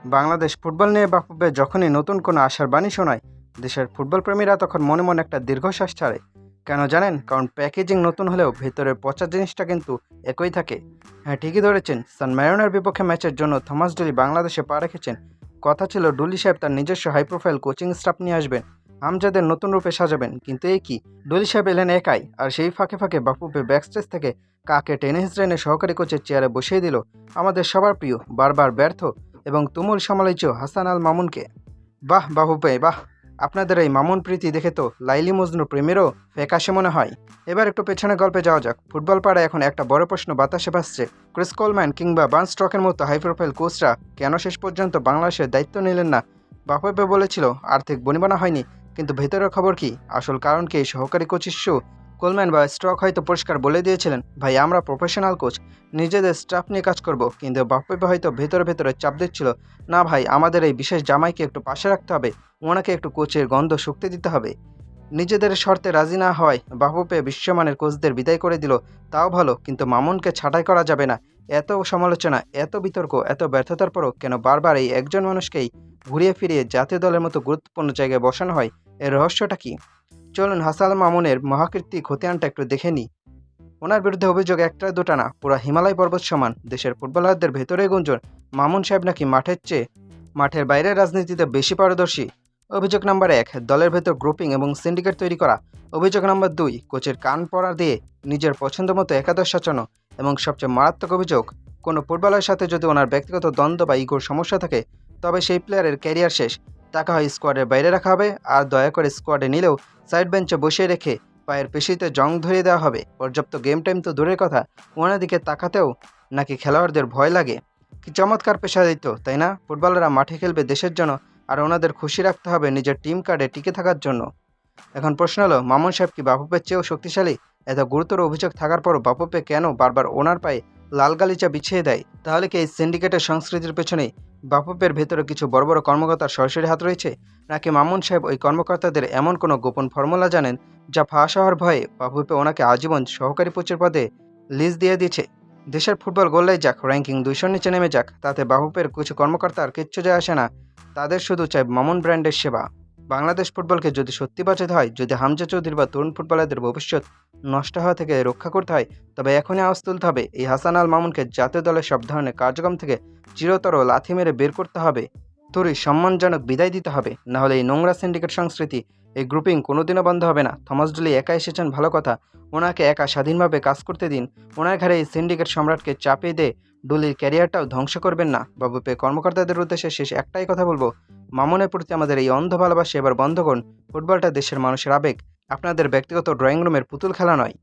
Bangladesh football নিয়ে বাফুফে যখনই নতুন কোনো আশার বাণী শোনায়, দেশের ফুটবল প্রেমীরা তখন মনে মনে একটা দীর্ঘশ্বাস ছাড়ে। কেন জানেন? কারণ প্যাকেজিং নতুন হলেও ভেতরের পচা জিনিসটা কিন্তু একই থাকে। হ্যাঁ, ঠিকই ধরেছেন। সান ম্যারনের বিপক্ষে ম্যাচের জন্য থমাস ডুলি বাংলাদেশে পা রেখেছেন। কথা ছিল ডুলি সাহেব তার নিজস্ব হাই প্রোফাইল কোচিং স্টাফ নিয়ে আসবেন, আমজাদের নতুন রূপে সাজাবেন। কিন্তু এই কি, ডুলি সাহেব এলেন একাই, আর সেই ফাঁকে ফাঁকে বাফুফে ব্যাকস্টেজ থেকে কাকে টেনে হিঁচড়ে এনে সহকারী কোচের চেয়ারে বসিয়ে দিল আমাদের সবার প্রিয়, বারবার ব্যর্থ এবং তুমুল সমালোচিত হাসান আল মামুনকে। বাহ বাহুপে বাহ! আপনাদের এই মামুন প্রীতি দেখে তো লাইলি মজনু প্রেমেরও ফ্যাকাশে মনে হয়। এবার একটু পেছনে গল্পে যাওয়া যাক। ফুটবল পাড়ায় এখন একটা বড় প্রশ্ন বাতাসে ভাসছে। ক্রিস কোলম্যান কিংবা বার্নস্টকের মতো হাই প্রোফাইল কোচরা কেন শেষ পর্যন্ত বাংলাদেশের দায়িত্ব নিলেন না? বাফুফে বলেছিল আর্থিক বনিবনা হয়নি, কিন্তু ভেতরের খবর কি? আসল কারণ কি এই সহকারী কোচ ইস্যু? কোলম্যান বা স্ট্রক হয়তো পরিষ্কার বলে দিয়েছিলেন, ভাই আমরা প্রফেশনাল কোচ, নিজেদের স্টাফ নিয়ে কাজ করব। কিন্তু বাফুফে হয়তো ভেতরে ভেতরে চাপ দিচ্ছিল, না ভাই, আমাদের এই বিশেষ জামাইকে একটু পাশে রাখতে হবে, ওনাকে একটু কোচের গন্ধ শুকতে দিতে হবে। নিজেদের শর্তে রাজি না হওয়ায় বাফুফে বিশ্বমানের কোচদের বিদায় করে দিল, তাও ভালো, কিন্তু মামুনকে ছাঁটাই করা যাবে না। এত সমালোচনা, এত বিতর্ক, এত ব্যর্থতার পরও কেন বারবার এই একজন মানুষকেই ঘুরিয়ে ফিরিয়ে জাতীয় দলের মতো গুরুত্বপূর্ণ জায়গায় বসানো হয়? এর রহস্যটা কি? চলুন হাসান মামুনের মহাকীর্তি খতিয়ানটা একটু দেখে নিই। ওনার বিরুদ্ধে অভিযোগ একটা দুটা না, পুরো হিমালয় পর্বত সমান। দেশের ফুটবলারদের ভেতরে গুঞ্জন মামুন সাহেব নাকি মাঠের বাইরের রাজনীতিতে বেশি পারদর্শী। অভিযোগ নাম্বার 1, দলের ভেতর গ্রুপিং এবং সিন্ডিকেট তৈরি করা। অভিযোগ নাম্বার 2, কোচের কান পড়া দিয়ে নিজের পছন্দ মতো একাদশ সাজানো। এবং সবচেয়ে মারাত্মক অভিযোগ, কোনো ফুটবলের সাথে যদি ওনার ব্যক্তিগত দ্বন্দ্ব বা ইগোর সমস্যা থাকে, তবে সেই প্লেয়ারের ক্যারিয়ার শেষ। তাকে হয় স্কোয়াডের বাইরে রাখা হবে, আর দয়া করে স্কোয়াডে নিলেও সাইড বেঞ্চে বসিয়ে রেখে পায়ের পেশিতে জং ধরিয়ে দেওয়া হবে। পর্যাপ্ত গেম টাইম তো দূরের কথা, ওনার দিকে তাকাতেও নাকি খেলোয়াড়দের ভয় লাগে। কি চমৎকার পেশাদারিত্ব, তাই না? ফুটবলাররা মাঠে খেলবে দেশের জন্য, আর ওনাদের খুশি রাখতে হবে নিজের টিম কার্ডে টিকে থাকার জন্য। এখন প্রশ্ন হলো, মামুন সাহেব কি বাফুফের চেয়েও শক্তিশালী? এত গুরুতর অভিযোগ থাকার পরও বাফুফে কেন বারবার ওনার পায়ে লাল গালিচা বিছিয়ে দেয়? তাহলে কি এই সিন্ডিকেটের সংস্কৃতির পেছনেই বাফুফের ভেতরে কিছু বড় বড় কর্মকর্তার সরাসরি হাত রয়েছে? নাকি মামুন সাহেব ওই কর্মকর্তাদের এমন কোনো গোপন ফর্মুলা জানেন যা ফাঁস হওয়ার ভয়ে বাফুফে ওনাকে আজীবন সহকারী কোচের পদে লিজ দিয়ে দিয়েছে? দেশের ফুটবল গোল্লাই যাক, র্যাঙ্কিং 200 নিচে নেমে যাক, তাতে বাফুফের কিছু কর্মকর্তার কিচ্ছু যায় আসে না। তাদের শুধু চাই মামুন ব্র্যান্ডের সেবা। বাংলাদেশ ফুটবলকে যদি সত্যি বাঁচাতে হয়, যদি হামজা চৌধুরী বা তরুণ ফুটবলারদের ভবিষ্যৎ নষ্ট হওয়া থেকে রক্ষা করতে হয়, তবে এখনই আওয়াজ তুলতে হবে। এই হাসান আল মামুনকে জাতীয় দলের সব ধরনের কার্যক্রম থেকে চিরতর লাথি মেরে বের করতে হবে। তরি সম্মানজনক বিদায় দিতে হবে, নাহলে এই নোংরা সিন্ডিকেট সংস্কৃতি, এই গ্রুপিং কোনোদিনও বন্ধ হবে না। থমাস ডুলি একা এসেছেন ভালো কথা, ওনাকে একা স্বাধীনভাবে কাজ করতে দিন। ওনার ঘাড়ে এই সিন্ডিকেট সম্রাটকে চাপিয়ে দিয়ে ডুলির ক্যারিয়ারটাও ধ্বংস করবেন না। বাবুপে কর্মকর্তাদের উদ্দেশ্যে শেষ একটাই কথা বলবো, মামুনের প্রতি আমাদের এই অন্ধ ভালোবাসা এবার বন্ধ করুন। ফুটবলটা দেশের মানুষের আবেগ, আপনাদের ব্যক্তিগত ড্রয়িং রুমের পুতুল খেলা নয়।